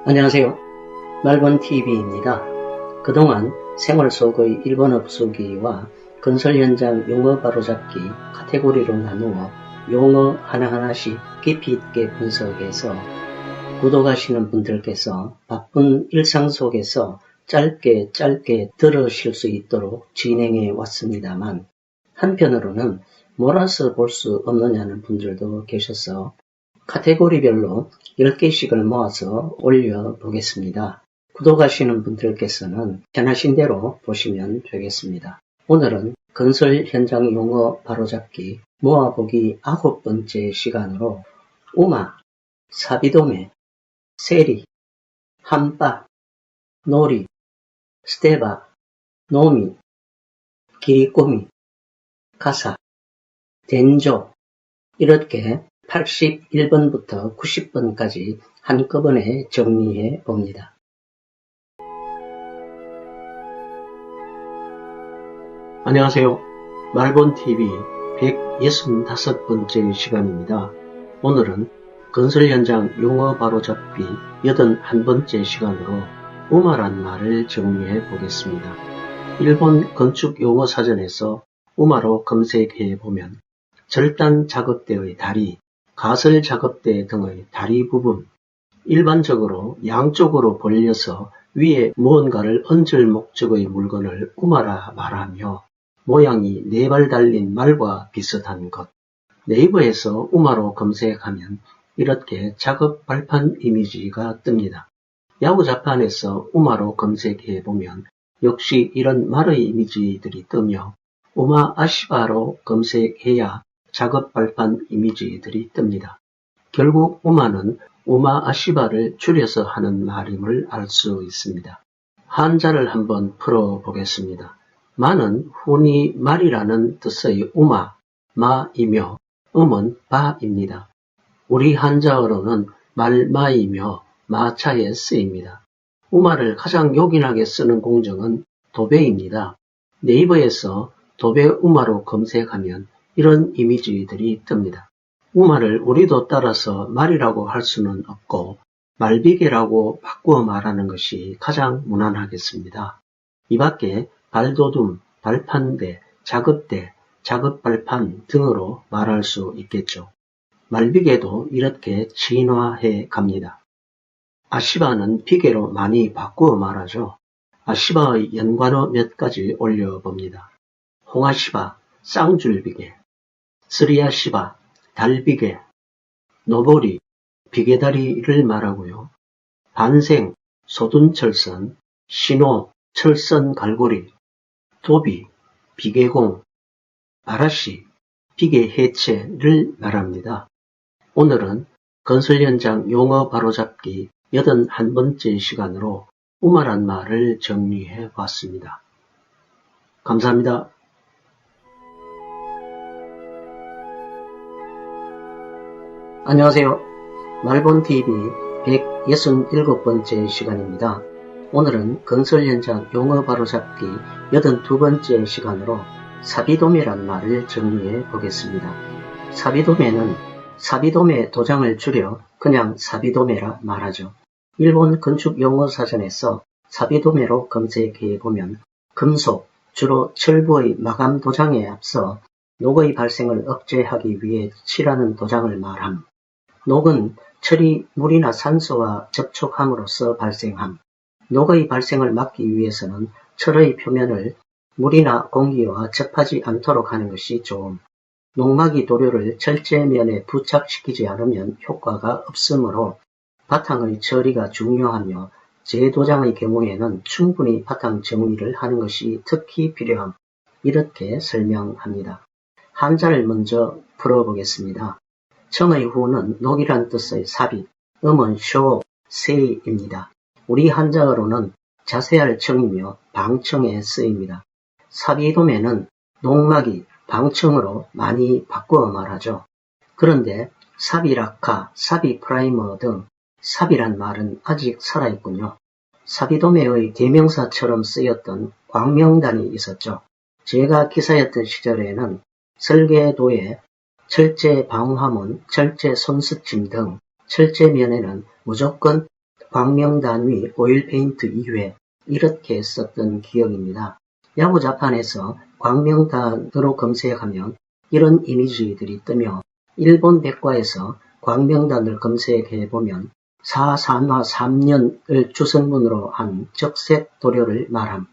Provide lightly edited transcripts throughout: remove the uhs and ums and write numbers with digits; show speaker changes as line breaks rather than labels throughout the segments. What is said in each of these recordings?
안녕하세요. 말본TV입니다. 그동안 생활 속의 일본어 부수기와 건설 현장 용어 바로잡기 카테고리로 나누어 용어 하나하나씩 깊이 있게 분석해서 구독하시는 분들께서 바쁜 일상 속에서 짧게 들으실 수 있도록 진행해 왔습니다만, 한편으로는 몰아서 볼 수 없느냐는 분들도 계셔서 카테고리별로 10개씩을 모아서 올려보겠습니다. 구독하시는 분들께서는 편하신 대로 보시면 되겠습니다. 오늘은 건설 현장 용어 바로잡기 모아보기 9번째 시간으로 우마, 사비도메, 세리, 한바, 노리, 스테바, 노미, 기리꼬미, 가사, 덴조 이렇게 81번부터 90번까지 한꺼번에 정리해 봅니다. 안녕하세요. 말본TV 165번째 시간입니다. 오늘은 건설 현장 용어 바로잡기 81번째 시간으로 우마란 말을 정리해 보겠습니다. 일본 건축 용어 사전에서 우마로 검색해 보면 절단 작업대의 다리, 가설 작업대 등의 다리 부분, 일반적으로 양쪽으로 벌려서 위에 무언가를 얹을 목적의 물건을 우마라 말하며 모양이 4발 달린 말과 비슷한 것. 네이버에서 우마로 검색하면 이렇게 작업 발판 이미지가 뜹니다. 야후 자판에서 우마로 검색해 보면 역시 이런 말의 이미지들이 뜨며 우마 아시바로 검색해야 작업 발판 이미지들이 뜹니다. 결국 우마는 우마 아시바를 줄여서 하는 말임을 알 수 있습니다. 한자를 한번 풀어보겠습니다. 마는 흔히 말이라는 뜻의 우마, 마이며 음은 바입니다. 우리 한자어로는 말마이며 마차에 쓰입니다. 우마를 가장 요긴하게 쓰는 공정은 도배입니다. 네이버에서 도배 우마로 검색하면 이런 이미지들이 뜹니다. 우마를 우리도 따라서 말이라고 할 수는 없고 말비계라고 바꾸어 말하는 것이 가장 무난하겠습니다. 이 밖에 발도둠, 발판대, 작업대, 작업발판 등으로 말할 수 있겠죠. 말비계도 이렇게 진화해 갑니다. 아시바는 비계로 많이 바꾸어 말하죠. 아시바의 연관어 몇 가지 올려봅니다. 홍아시바, 쌍줄비계, 스리아시바, 달비계, 노보리, 비계다리를 말하고요. 반생, 소둔철선, 신호, 철선 갈고리, 도비, 비계공, 아라시, 비계 해체를 말합니다. 오늘은 건설 현장 용어 바로잡기 81번째 시간으로 우마란 말을 정리해 봤습니다. 감사합니다. 안녕하세요. 말본TV 167번째 시간입니다. 오늘은 건설 현장 용어 바로잡기 82번째 시간으로 사비도메란 말을 정리해 보겠습니다. 사비도메는 사비도메 도장을 줄여 그냥 사비도메라 말하죠. 일본 건축 용어 사전에서 사비도메로 검색해 보면 금속, 주로 철부의 마감 도장에 앞서 녹의 발생을 억제하기 위해 칠하는 도장을 말함. 녹은 철이 물이나 산소와 접촉함으로써 발생함. 녹의 발생을 막기 위해서는 철의 표면을 물이나 공기와 접하지 않도록 하는 것이 좋음. 녹막이 도료를 철제면에 부착시키지 않으면 효과가 없으므로 바탕의 처리가 중요하며 재도장의 경우에는 충분히 바탕 정리를 하는 것이 특히 필요함. 이렇게 설명합니다. 한자를 먼저 풀어보겠습니다. 청의 후는 녹이란 뜻의 사비, 음은 쇼, 세입니다. 우리 한자어로는 자세할 청이며 방청에 쓰입니다. 사비도메는 녹막이 방청으로 많이 바꾸어 말하죠. 그런데 사비라카, 사비프라이머 등 사비란 말은 아직 살아있군요. 사비도메의 대명사처럼 쓰였던 광명단이 있었죠. 제가 기사였던 시절에는 설계도에 철제 방화문, 철제 손수침 등 철제면에는 무조건 광명단위 오일 페인트 2회 이렇게 썼던 기억입니다. 야후 자판에서 광명단으로 검색하면 이런 이미지들이 뜨며 일본 백과에서 광명단을 검색해보면 사산화 3년을 주성문으로 한 적색 도료를 말함.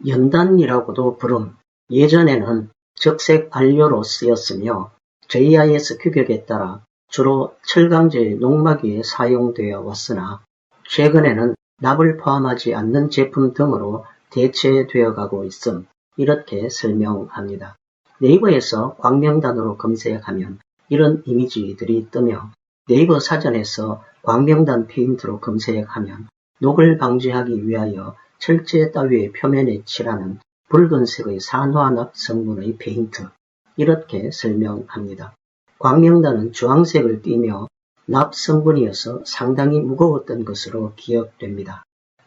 연단이라고도 부름. 예전에는 적색 안료로 쓰였으며 JIS 규격에 따라 주로 철강제 농막위에 사용되어 왔으나 최근에는 납을 포함하지 않는 제품 등으로 대체되어 가고 있음. 이렇게 설명합니다. 네이버에서 광명단으로 검색하면 이런 이미지들이 뜨며 네이버 사전에서 광명단 페인트로 검색하면 녹을 방지하기 위하여 철제 따위의 표면에 칠하는 붉은색의 산화납 성분의 페인트. 이렇게 설명합니다. 광명단은 주황색을 띠며 납 성분이어서 상당히 무거웠던 것으로 기억됩니다.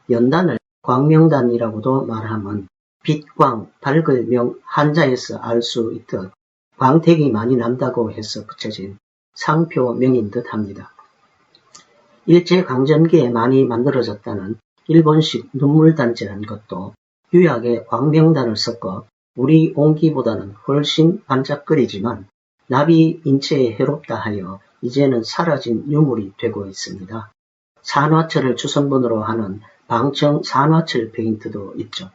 연단을 광명단이라고도 말하면 빛광, 밝을 명 한자에서 알 수 있듯 광택이 많이 난다고 해서 붙여진 상표명인 듯 합니다. 일제강점기에 많이 만들어졌다는 일본식 눈물단지라는 것도 유약에 광명단을 섞어 우리 옹기보다는 훨씬 반짝거리지만 납이 인체에 해롭다 하여 이제는 사라진 유물이 되고 있습니다. 산화철을 주성분으로 하는 방청 산화철 페인트도 있죠.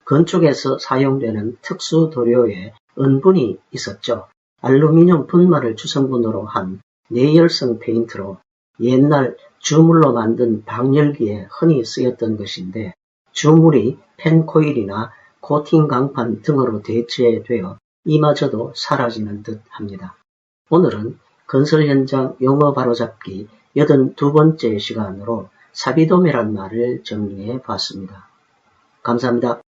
건축에서 사용되는 특수 도료에 은분이 있었죠. 알루미늄 분말을 주성분으로 한 내열성 페인트로 옛날 주물로 만든 방열기에 흔히 쓰였던 것인데 주물이 펜코일이나 코팅 강판 등으로 대체되어 이마저도 사라지는 듯 합니다. 오늘은 건설 현장 용어 바로잡기 82번째 시간으로 사비도매란 말을 정리해 봤습니다. 감사합니다.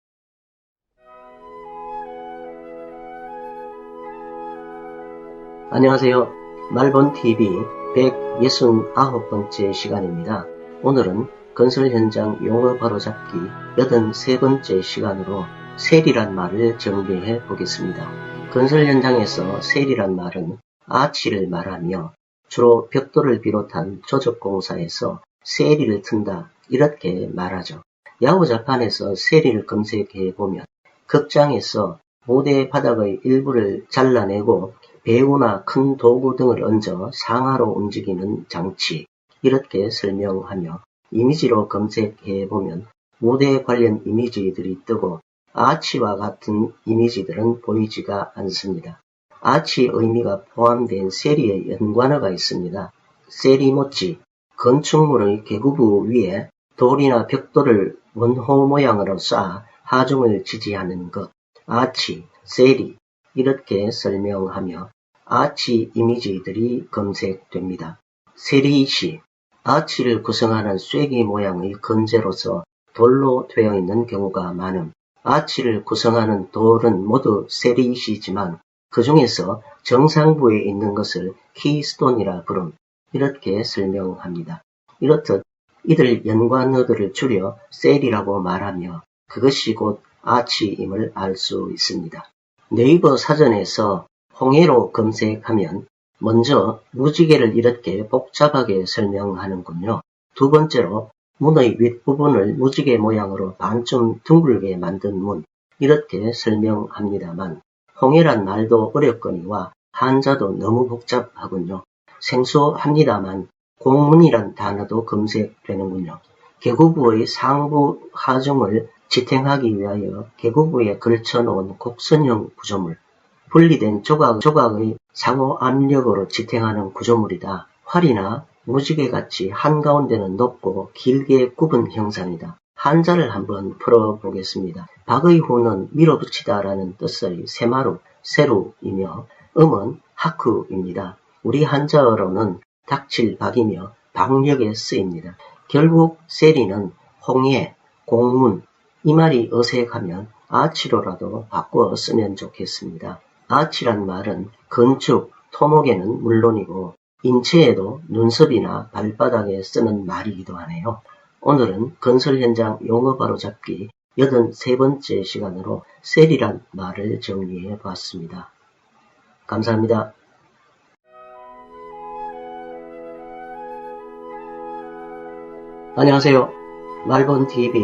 안녕하세요. 말본TV 169번째 시간입니다. 오늘은 건설 현장 용어 바로잡기 83번째 시간으로 셀이란 말을 정리해 보겠습니다. 건설 현장에서 셀이란 말은 아치를 말하며 주로 벽돌을 비롯한 조적공사에서 세리를 튼다 이렇게 말하죠. 야후 자판에서 세리를 검색해 보면 극장에서 무대 바닥의 일부를 잘라내고 배우나 큰 도구 등을 얹어 상하로 움직이는 장치 이렇게 설명하며 이미지로 검색해 보면 무대 관련 이미지들이 뜨고 아치와 같은 이미지들은 보이지가 않습니다. 아치 의미가 포함된 세리의 연관어가 있습니다. 세리모치, 건축물의 계구부 위에 돌이나 벽돌을 원호 모양으로 쌓아 하중을 지지하는 것, 아치, 세리 이렇게 설명하며 아치 이미지들이 검색됩니다. 세리시, 아치를 구성하는 쐐기 모양의 건재로서 돌로 되어 있는 경우가 많음. 아치를 구성하는 돌은 모두 세리시지만 그 중에서 정상부에 있는 것을 키스톤이라 부름. 이렇게 설명합니다. 이렇듯 이들 연관어들을 줄여 셀이라고 말하며 그것이 곧 아치임을 알 수 있습니다. 네이버 사전에서 홍해로 검색하면 먼저 무지개를 이렇게 복잡하게 설명하는군요. 두 번째로 문의 윗부분을 무지개 모양으로 반쯤 둥글게 만든 문 이렇게 설명합니다만 홍해란 말도 어렵거니와 한자도 너무 복잡하군요. 생소합니다만 공문이란 단어도 검색되는군요. 계구부의 상부 하중을 지탱하기 위하여 계구부에 걸쳐놓은 곡선형 구조물, 분리된 조각의 상호 압력으로 지탱하는 구조물이다. 활이나 무지개같이 한가운데는 높고 길게 굽은 형상이다. 한자를 한번 풀어보겠습니다. 박의 후는 밀어붙이다라는 뜻의 세마루, 세루이며 음은 하크입니다. 우리 한자어로는 닥칠 박이며 박력에 쓰입니다. 결국 세리는 홍해, 공문, 이 말이 어색하면 아치로라도 바꾸어 쓰면 좋겠습니다. 아치란 말은 건축, 토목에는 물론이고 인체에도 눈썹이나 발바닥에 쓰는 말이기도 하네요. 오늘은 건설 현장 용어 바로잡기 83번째 시간으로 셀이란 말을 정리해 봤습니다. 감사합니다. 안녕하세요. 말본TV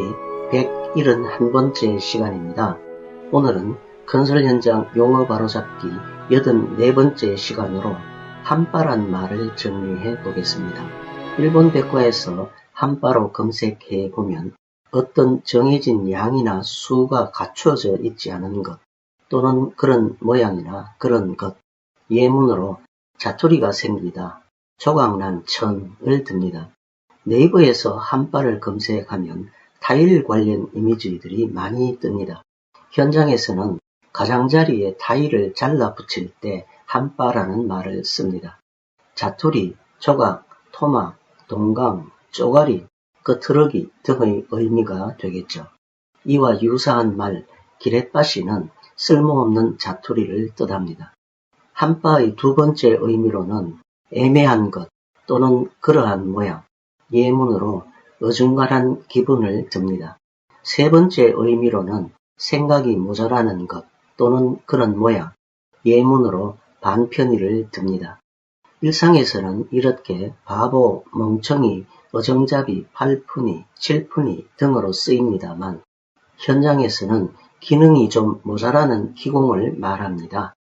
171번째 시간입니다. 오늘은 건설 현장 용어 바로잡기 84번째 시간으로 한바란 말을 정리해 보겠습니다. 일본 백과에서 한바로 검색해 보면 어떤 정해진 양이나 수가 갖추어져 있지 않은 것 또는 그런 모양이나 그런 것, 예문으로 자투리가 생기다, 조각난 천을 듭니다. 네이버에서 한바를 검색하면 타일 관련 이미지들이 많이 뜹니다. 현장에서는 가장자리에 타일을 잘라 붙일 때 한바라는 말을 씁니다. 자투리, 조각, 토막, 동강, 쪼가리, 끄트러기 등의 의미가 되겠죠. 이와 유사한 말 기렛바시는 쓸모없는 자투리를 뜻합니다. 한바의 두 번째 의미로는 애매한 것 또는 그러한 모양, 예문으로 어중간한 기분을 듭니다. 세 번째 의미로는 생각이 모자라는 것 또는 그런 모양, 예문으로 반편의를 듭니다. 일상에서는 이렇게 바보, 멍청이, 어정잡이, 팔푼이, 칠푼이 등으로 쓰입니다만 현장에서는 기능이 좀 모자라는 기공을 말합니다.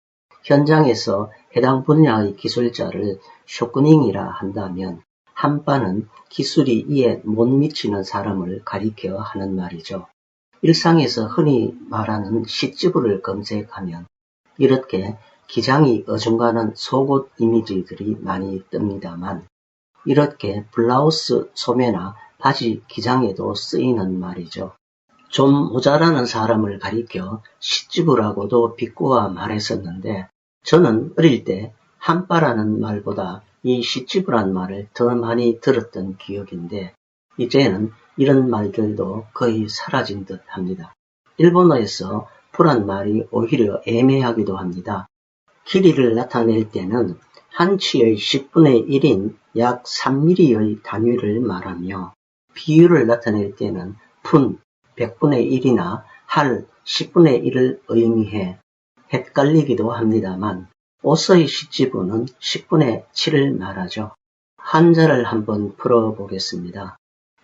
현장에서 해당 분야의 기술자를 쇼크닝이라 한다면 한바는 기술이 이에 못 미치는 사람을 가리켜 하는 말이죠. 일상에서 흔히 말하는 시집을 검색하면 이렇게 기장이 어중간한 속옷 이미지들이 많이 뜹니다만 이렇게 블라우스 소매나 바지 기장에도 쓰이는 말이죠. 좀 모자라는 사람을 가리켜 시집이라고도 비꼬아 말했었는데 저는 어릴 때 한바라는 말보다 이 시집이란 말을 더 많이 들었던 기억인데 이제는 이런 말들도 거의 사라진 듯 합니다. 일본어에서 푸란 말이 오히려 애매하기도 합니다. 길이를 나타낼 때는 한치의 10분의 1인 약 3mm의 단위를 말하며 비율을 나타낼 때는 푼 100분의 1이나 할 10분의 1을 의미해 헷갈리기도 합니다만 옷의 시집은 10분의 7을 말하죠. 한자를 한번 풀어보겠습니다.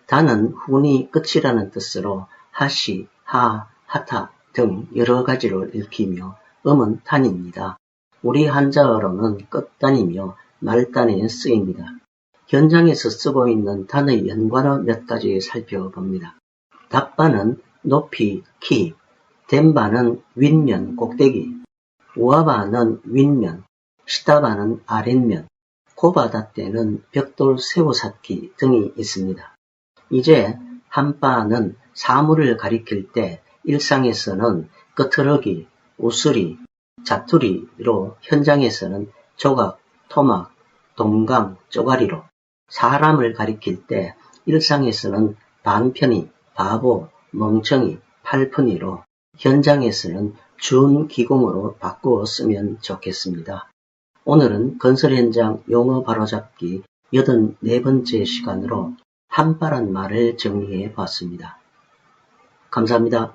단은 훈이 끝이라는 뜻으로 하시, 하, 하타 등 여러 가지로 읽히며 음은 단입니다. 우리 한자어로는 끝단이며 말단에 쓰입니다. 현장에서 쓰고 있는 단의 연관어 몇 가지 살펴봅니다. 답바는 높이, 키, 덴바는 윗면, 꼭대기, 우아바는 윗면, 시다바는 아랫면, 고바다떼는 벽돌 새우쌓기 등이 있습니다. 이제 한바는 사물을 가리킬 때 일상에서는 끄트러기, 우스리, 자투리로 현장에서는 조각, 토막, 동강, 쪼가리로 사람을 가리킬 때 일상에서는 반편의, 바보, 멍청이, 팔푼이로 현장에서는 준기공으로 바꾸어 쓰면 좋겠습니다. 오늘은 건설 현장 용어 바로잡기 84번째 시간으로 한바란 말을 정리해 봤습니다. 감사합니다.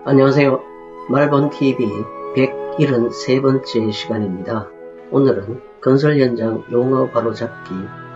안녕하세요. 말본TV 173번째 시간입니다. 오늘은 건설 현장 용어 바로잡기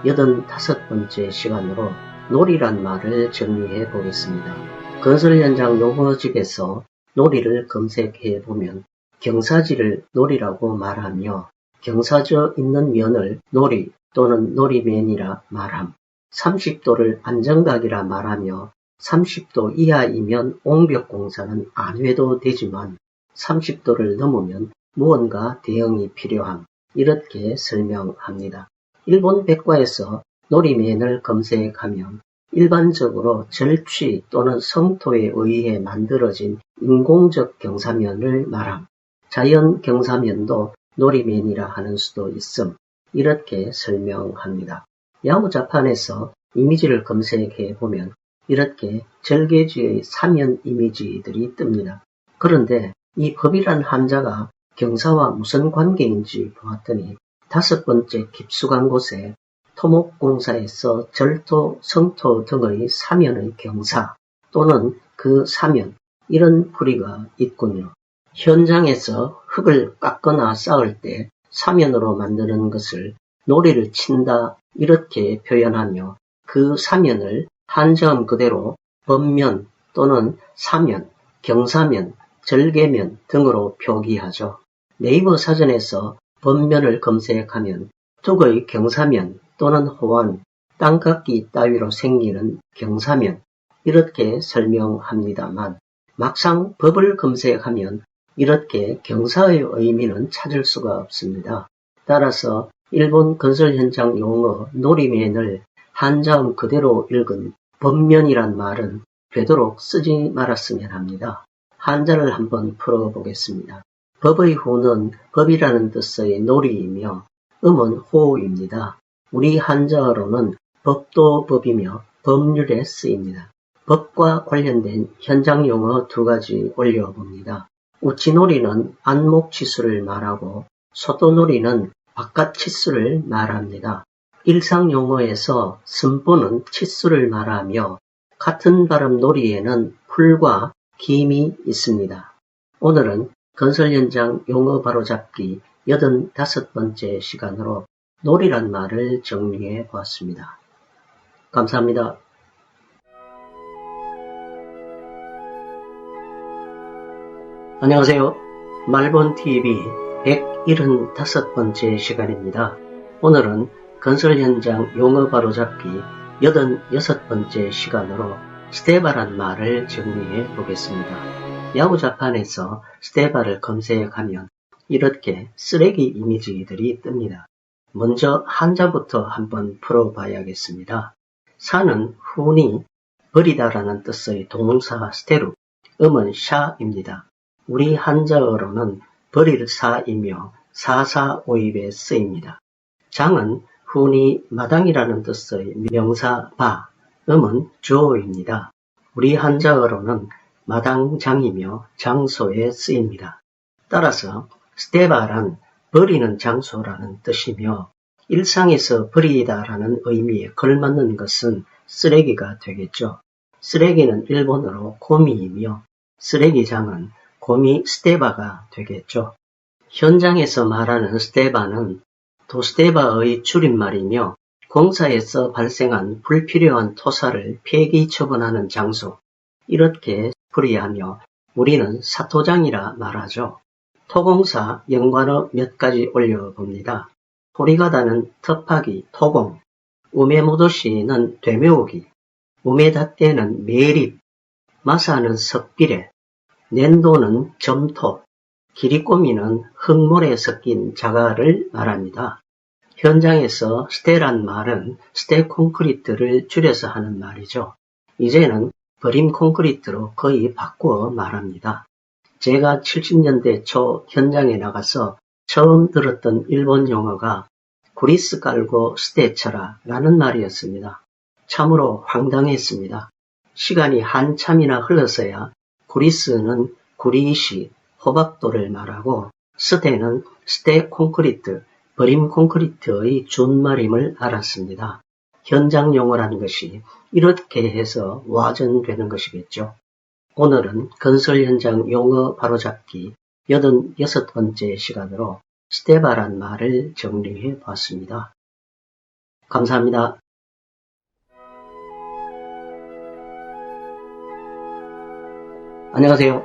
85번째 시간으로 놀이란 말을 정리해 보겠습니다. 건설 현장 용어집에서 놀이를 검색해 보면 경사지를 놀이라고 말하며 경사져 있는 면을 놀이 또는 놀이면이라 말함. 30도를 안정각이라 말하며 30도 이하이면 옹벽공사는 안 해도 되지만 30도를 넘으면 무언가 대응이 필요함. 이렇게 설명합니다. 일본 백과에서 놀이면을 검색하면 일반적으로 절취 또는 성토에 의해 만들어진 인공적 경사면을 말함. 자연 경사면도 놀이면이라 하는 수도 있음. 이렇게 설명합니다. 야후자판에서 이미지를 검색해 보면 이렇게 절개지의 사면 이미지들이 뜹니다. 그런데 이 법이란 한자가 경사와 무슨 관계인지 보았더니 5번째 깊숙한 곳에 토목공사에서 절토, 성토 등의 사면의 경사 또는 그 사면 이런 풀이가 있군요. 현장에서 흙을 깎거나 쌓을 때 사면으로 만드는 것을 놀이를 친다 이렇게 표현하며 그 사면을 한자음 그대로 법면 또는 사면, 경사면, 절개면 등으로 표기하죠. 네이버 사전에서 법면을 검색하면 둑의 경사면 또는 호환, 땅깎이 따위로 생기는 경사면 이렇게 설명합니다만 막상 법을 검색하면 이렇게 경사의 의미는 찾을 수가 없습니다. 따라서 일본 건설 현장 용어 놀이면을 한자음 그대로 읽은 법면이란 말은 되도록 쓰지 말았으면 합니다. 한자를 한번 풀어보겠습니다. 법의 후는 법이라는 뜻의 놀이이며 음은 호입니다. 우리 한자어로는 법도 법이며 법률에 쓰입니다. 법과 관련된 현장 용어 두 가지 올려봅니다. 우치놀이는 안목치수를 말하고 소도놀이는 바깥치수를 말합니다. 일상 용어에서 승부는 치수를 말하며 같은 발음 놀이에는 풀과 김이 있습니다. 오늘은 건설 현장 용어 바로잡기 85번째 시간으로 놀이란 말을 정리해 보았습니다. 감사합니다. 안녕하세요. 말본TV 175번째 시간입니다. 오늘은 건설 현장 용어 바로잡기 86번째 시간으로 스테바란 말을 정리해 보겠습니다. 야구 자판에서 스테바를 검색하면 이렇게 쓰레기 이미지들이 뜹니다. 먼저 한자부터 한번 풀어봐야겠습니다. 사는 훈이 버리다라는 뜻의 동사 스테루, 음은 샤입니다. 우리 한자어로는 버릴 사이며 사사오입에 쓰입니다. 장은 훈이 마당이라는 뜻의 명사 바, 음은 주어입니다. 우리 한자어로는 마당장이며 장소에 쓰입니다. 따라서 스테바란 버리는 장소라는 뜻이며 일상에서 버리다라는 의미에 걸맞는 것은 쓰레기가 되겠죠. 쓰레기는 일본어로 고미이며 쓰레기장은 고미 스테바가 되겠죠. 현장에서 말하는 스테바는 도스테바의 줄임말이며 공사에서 발생한 불필요한 토사를 폐기 처분하는 장소, 이렇게 풀이하며 우리는 사토장이라 말하죠. 토공사 연관어 몇 가지 올려봅니다. 토리가다는 텃파기, 토공, 우메모도시는 되메오기, 우메다떼는 매립, 마사는 석비례, 낸도는 점토, 기리꼬미는 흙물에 섞인 자갈을 말합니다. 현장에서 스테란 말은 스테 콘크리트를 줄여서 하는 말이죠. 이제는 버림 콘크리트로 거의 바꾸어 말합니다. 제가 70년대 초 현장에 나가서 처음 들었던 일본 용어가 구리스 깔고 스테 쳐라 라는 말이었습니다. 참으로 황당했습니다. 시간이 한참이나 흘러서야 구리스는 구리시, 호박돌을 말하고 스테는 스테 콘크리트, 버림 콘크리트의 준말임을 알았습니다. 현장 용어라는 것이 이렇게 해서 와전되는 것이겠죠. 오늘은 건설 현장 용어 바로잡기 86번째 시간으로 스테바란 말을 정리해 보았습니다. 감사합니다. 안녕하세요.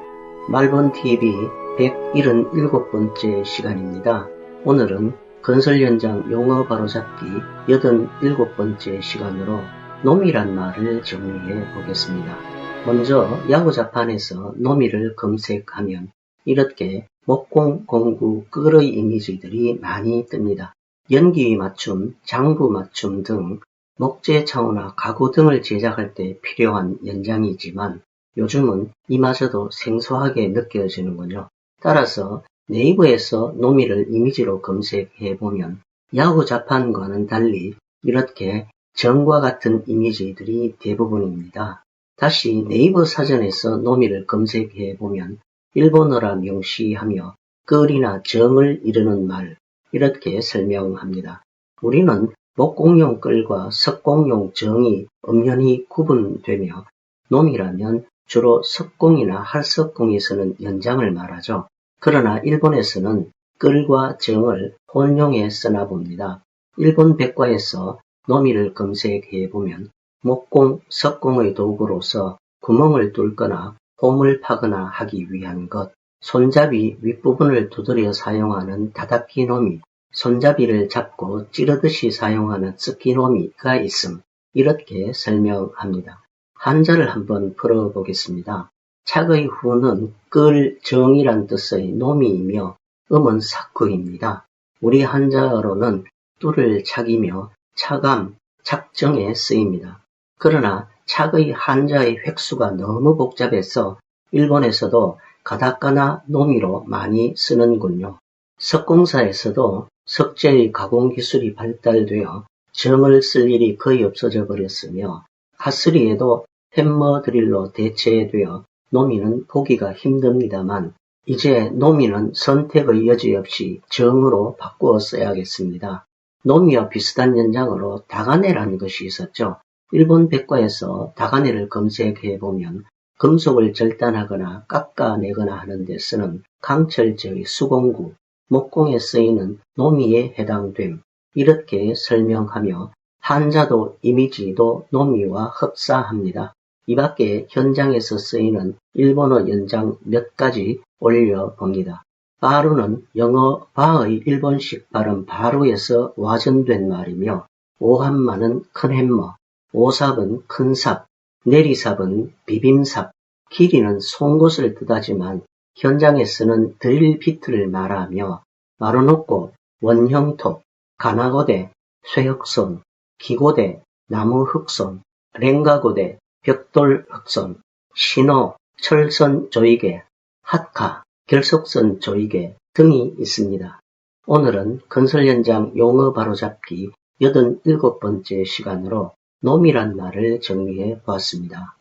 말본TV 177번째 시간입니다. 오늘은 건설 현장 용어 바로잡기 87번째 시간으로 놈이란 말을 정리해 보겠습니다. 먼저 야구 자판에서 놈이를 검색하면 이렇게 목공, 공구, 끌의 이미지들이 많이 뜹니다. 연기 맞춤, 장부 맞춤 등 목재 창호나 가구 등을 제작할 때 필요한 연장이지만 요즘은 이마저도 생소하게 느껴지는군요. 따라서 네이버에서 놈이를 이미지로 검색해보면 야구 자판과는 달리 이렇게 정과 같은 이미지들이 대부분입니다. 다시 네이버 사전에서 놈이를 검색해보면 일본어라 명시하며 끌이나 정을 이루는 말 이렇게 설명합니다. 우리는 목공용 끌과 석공용 정이 엄연히 구분되며 놈이라면 주로 석공이나 할석공에서는 연장을 말하죠. 그러나 일본에서는 끌과 정을 혼용해 쓰나 봅니다. 일본 백과에서 노미를 검색해보면 목공, 석공의 도구로서 구멍을 뚫거나 홈을 파거나 하기 위한 것, 손잡이 윗부분을 두드려 사용하는 다닫기 노미, 손잡이를 잡고 찌르듯이 사용하는 쓰기 노미가 있음. 이렇게 설명합니다. 한자를 한번 풀어보겠습니다. 착의 후는 끌, 정이란 뜻의 노미이며 음은 사크입니다. 우리 한자어로는 뚫을 착이며 착암, 착정에 쓰입니다. 그러나 착의 한자의 획수가 너무 복잡해서 일본에서도 가다카나 노미로 많이 쓰는군요. 석공사에서도 석재의 가공기술이 발달되어 정을 쓸 일이 거의 없어져 버렸으며 하스리에도 햄머 드릴로 대체되어 노미는 보기가 힘듭니다만 이제 노미는 선택의 여지 없이 정으로 바꾸어 써야겠습니다. 노미와 비슷한 연장으로 다가네라는 것이 있었죠. 일본 백과에서 다가네를 검색해보면 금속을 절단하거나 깎아내거나 하는 데 쓰는 강철제의 수공구, 목공에 쓰이는 노미에 해당됨. 이렇게 설명하며 한자도 이미지도 노미와 흡사합니다. 이 밖에 현장에서 쓰이는 일본어 연장 몇 가지 올려봅니다. 바루는 영어 바의 일본식 발음 바루에서 와전된 말이며 오한마는 큰 햄머, 오삽은 큰 삽, 내리삽은 비빔삽, 길이는 송곳을 뜻하지만 현장에 쓰는 드릴 비트를 말하며 마루노고, 원형톱, 가나고대, 쇠흑손, 기고대, 나무흑손, 랭가고대, 벽돌흑손, 신호, 철선 조이개, 핫카, 결속선 조이개 등이 있습니다. 오늘은 건설 현장 용어 바로잡기 87번째 시간으로 노미란 말을 정리해 보았습니다.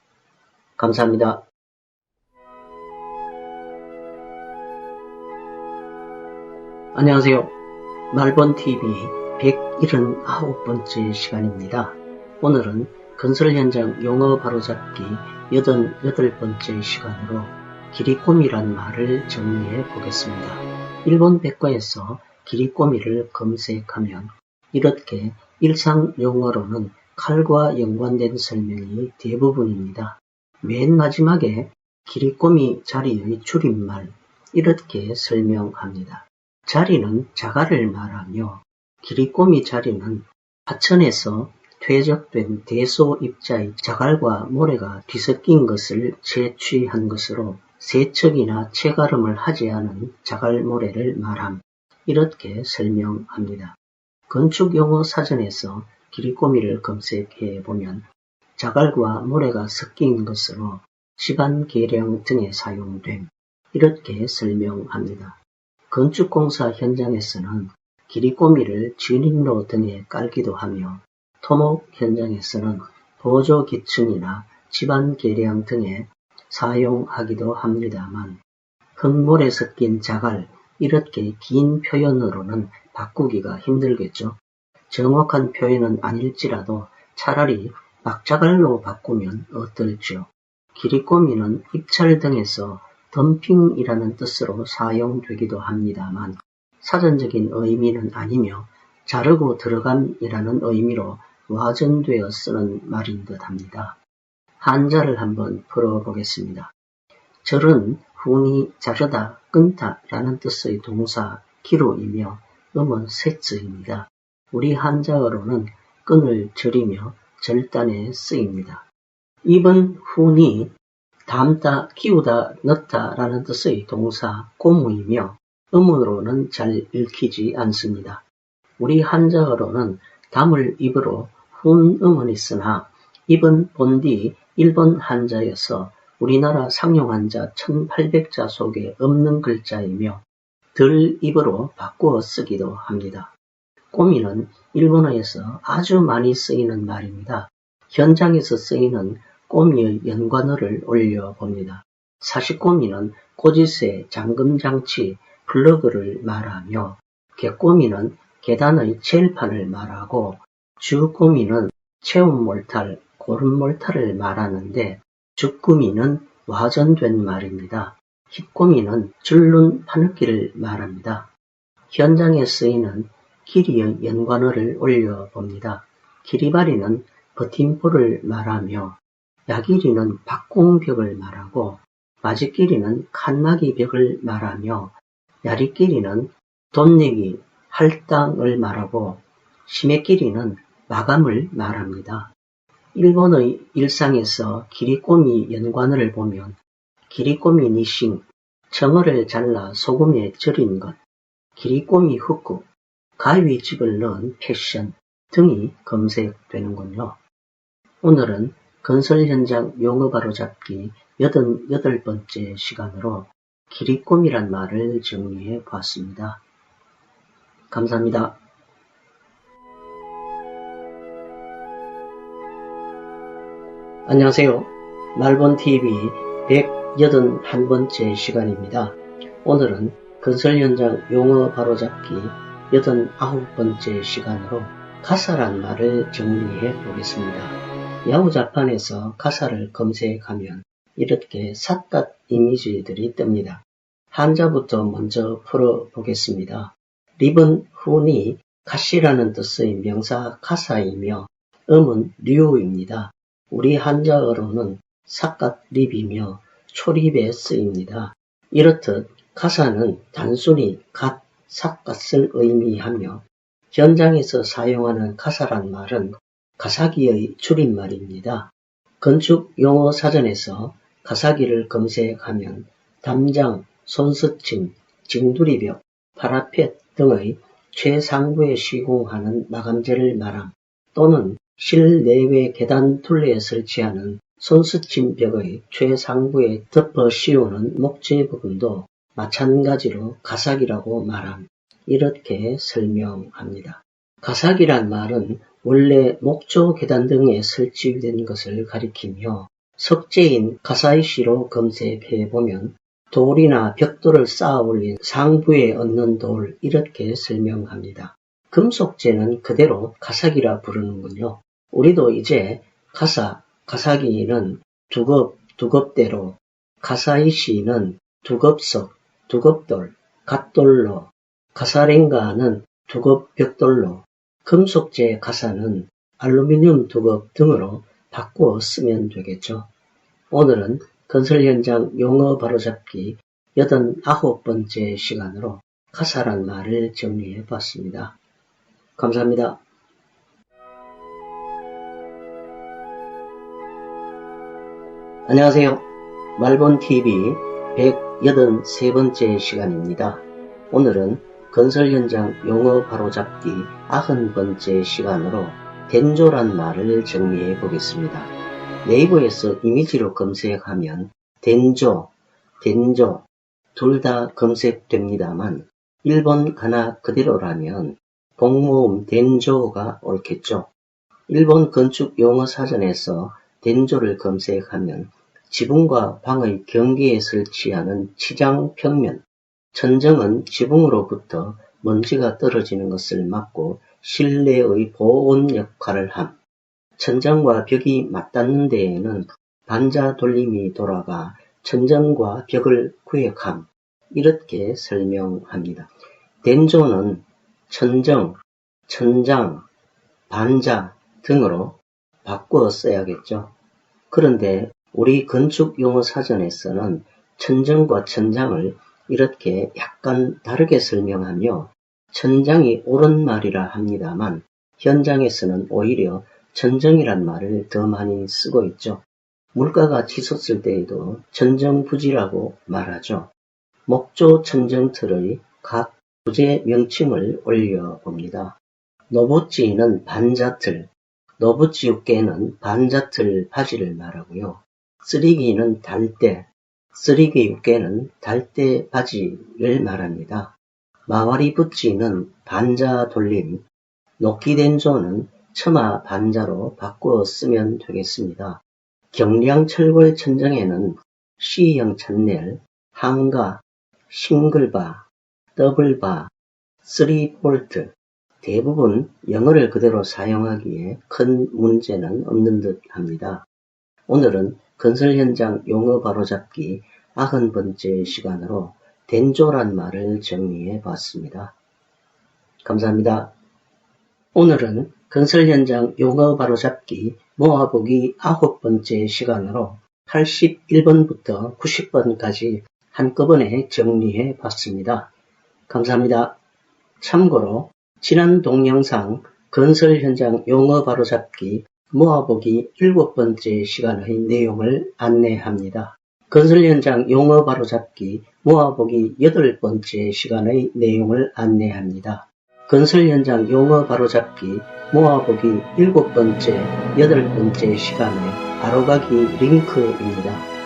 감사합니다. 안녕하세요. 말본TV 179번째 시간입니다. 오늘은 건설 현장 용어 바로잡기 88번째 시간으로 기리꼬미란 말을 정리해 보겠습니다. 일본 백과에서 기리꼬미를 검색하면 이렇게 일상 용어로는 칼과 연관된 설명이 대부분입니다. 맨 마지막에 기리꼬미 자리의 줄임말 이렇게 설명합니다. 자리는 자갈을 말하며 기리꼬미 자리는 하천에서 퇴적된 대소 입자의 자갈과 모래가 뒤섞인 것을 채취한 것으로 세척이나 채가름을 하지 않은 자갈 모래를 말함. 이렇게 설명합니다. 건축용어 사전에서 기리꼬미를 검색해 보면 자갈과 모래가 섞인 것으로 집안 계량 등에 사용됨. 이렇게 설명합니다. 건축공사 현장에서는 기리꼬미를 진입로 등에 깔기도 하며 토목 현장에서는 보조기층이나 집안 계량 등에 사용하기도 합니다만 흙모래 섞인 자갈 이렇게 긴 표현으로는 바꾸기가 힘들겠죠. 정확한 표현은 아닐지라도 차라리 막자갈로 바꾸면 어떨지요. 기리꼬미는 입찰 등에서 덤핑이라는 뜻으로 사용되기도 합니다만 사전적인 의미는 아니며 자르고 들어감이라는 의미로 와전되어 쓰는 말인 듯합니다. 한자를 한번 풀어보겠습니다. 절은 훈이 자르다, 끊다 라는 뜻의 동사 기로이며 음은 세츠입니다. 우리 한자어로는 끈을 절이며 절단에 쓰입니다. 입은 훈이 담다, 키우다, 넣다 라는 뜻의 동사 고무이며 음으로는 잘 읽히지 않습니다. 우리 한자어로는 담을 입으로 훈음은 있으나 입은 본디 일본 한자여서 우리나라 상용한자 1800자 속에 없는 글자이며 들 입으로 바꾸어 쓰기도 합니다. 꼬미는 일본어에서 아주 많이 쓰이는 말입니다. 현장에서 쓰이는 꼬미의 연관어를 올려봅니다. 사시꼬미는 꼬지새, 잠금장치, 플러그를 말하며 객꼬미는 계단의 젤판을 말하고 주꼬미는 체온몰탈, 고름몰탈을 말하는데 죽구미는 와전된 말입니다. 힙꼬미는 줄눈 파느끼를 말합니다. 현장에 쓰이는 길이의 연관어를 올려봅니다. 길이바리는 버팀볼을 말하며 야길이는 박공벽을 말하고 마지길이는 칸막이벽을 말하며 야리길이는 돈내기 할당을 말하고 시매길이는 마감을 말합니다. 일본의 일상에서 기리꼬미 연관어를 보면 기리꼬미 니싱, 청어를 잘라 소금에 절인 것, 기리꼬미 흑국, 가위집을 넣은 패션 등이 검색되는군요. 오늘은 건설 현장 용어 바로잡기 88번째 시간으로 기리꼬미란 말을 정리해 보았습니다. 감사합니다. 안녕하세요. 말본TV 181번째 시간입니다. 오늘은 건설 현장 용어 바로잡기 89번째 시간으로 가사란 말을 정리해 보겠습니다. 야후자판에서 가사를 검색하면 이렇게 삿갓 이미지들이 뜹니다. 한자부터 먼저 풀어보겠습니다. 립은 훈이 가시라는 뜻의 명사 가사이며 음은 류입니다. 우리 한자어로는 삿갓립이며 초립에 쓰입니다. 이렇듯 가사는 단순히 갓, 삿갓을 의미하며 현장에서 사용하는 가사란 말은 가사기의 줄임말입니다. 건축 용어 사전에서 가사기를 검색하면 담장, 손스침, 징두리벽, 파라펫 등의 최상부에 시공하는 마감재를 말함 또는 실내외 계단 둘레에 설치하는 손스침 벽의 최상부에 덮어 씌우는 목재 부분도 마찬가지로 가사기라고 말함. 이렇게 설명합니다. 가사기란 말은 원래 목조 계단 등에 설치된 것을 가리키며 석재인 가사이시로 검색해보면 돌이나 벽돌을 쌓아 올린 상부에 얹는 돌 이렇게 설명합니다. 금속재는 그대로 가사기라 부르는군요. 우리도 이제 가사기는 두겁대로, 가사이시는 두겁석, 두겁돌, 갓돌로, 가사랭가는 두겁벽돌로, 금속재 가사는 알루미늄 두겁 등으로 바꾸어 쓰면 되겠죠. 오늘은 건설 현장 용어 바로잡기 89번째 시간으로 가사란 말을 정리해 봤습니다. 감사합니다. 안녕하세요. 말본TV 183번째 시간입니다. 오늘은 건설 현장 용어 바로잡기 90번째 시간으로 덴조란 말을 정리해 보겠습니다. 네이버에서 이미지로 검색하면 덴조 둘 다 검색됩니다만 일본 가나 그대로라면 복모음 덴조가 옳겠죠. 일본 건축 용어 사전에서 덴조를 검색하면 지붕과 방의 경계에 설치하는 치장 평면, 천정은 지붕으로부터 먼지가 떨어지는 것을 막고 실내의 보온 역할을 함. 천장과 벽이 맞닿는 데에는 반자 돌림이 돌아가 천정과 벽을 구획함. 이렇게 설명합니다. 덴조는 천정, 천장, 반자 등으로 바꾸어 써야겠죠. 그런데 우리 건축 용어 사전에서는 천정과 천장을 이렇게 약간 다르게 설명하며 천장이 옳은 말이라 합니다만 현장에서는 오히려 천정이란 말을 더 많이 쓰고 있죠. 물가가 치솟을 때에도 천정부지라고 말하죠. 목조 천정틀의 각 부재 명칭을 올려봅니다. 노부지는 반자틀, 노부지육개는 반자틀 바지를 말하고요. 쓰리기는 달대, 쓰리기 육개는 달대 바지를 말합니다. 마와리부지는 반자 돌림, 녹기덴조는 처마 반자로 바꾸어 쓰면 되겠습니다. 경량철골 천정에는 C형 찬넬, 항가, 싱글바, 더블바, 3볼트, 대부분 영어를 그대로 사용하기에 큰 문제는 없는 듯 합니다. 오늘은 건설 현장 용어 바로잡기 90번째 시간으로 덴조란 말을 정리해 봤습니다. 감사합니다. 오늘은 건설 현장 용어 바로잡기 모아보기 9번째 시간으로 81번부터 90번까지 한꺼번에 정리해 봤습니다. 감사합니다. 참고로 지난 동영상 건설 현장 용어 바로잡기 모아보기 7번째 시간의 내용을 안내합니다. 건설 현장 용어 바로잡기 모아보기 8번째 시간의 내용을 안내합니다. 건설 현장 용어 바로잡기 모아보기 7번째, 8번째 시간의 바로가기 링크입니다.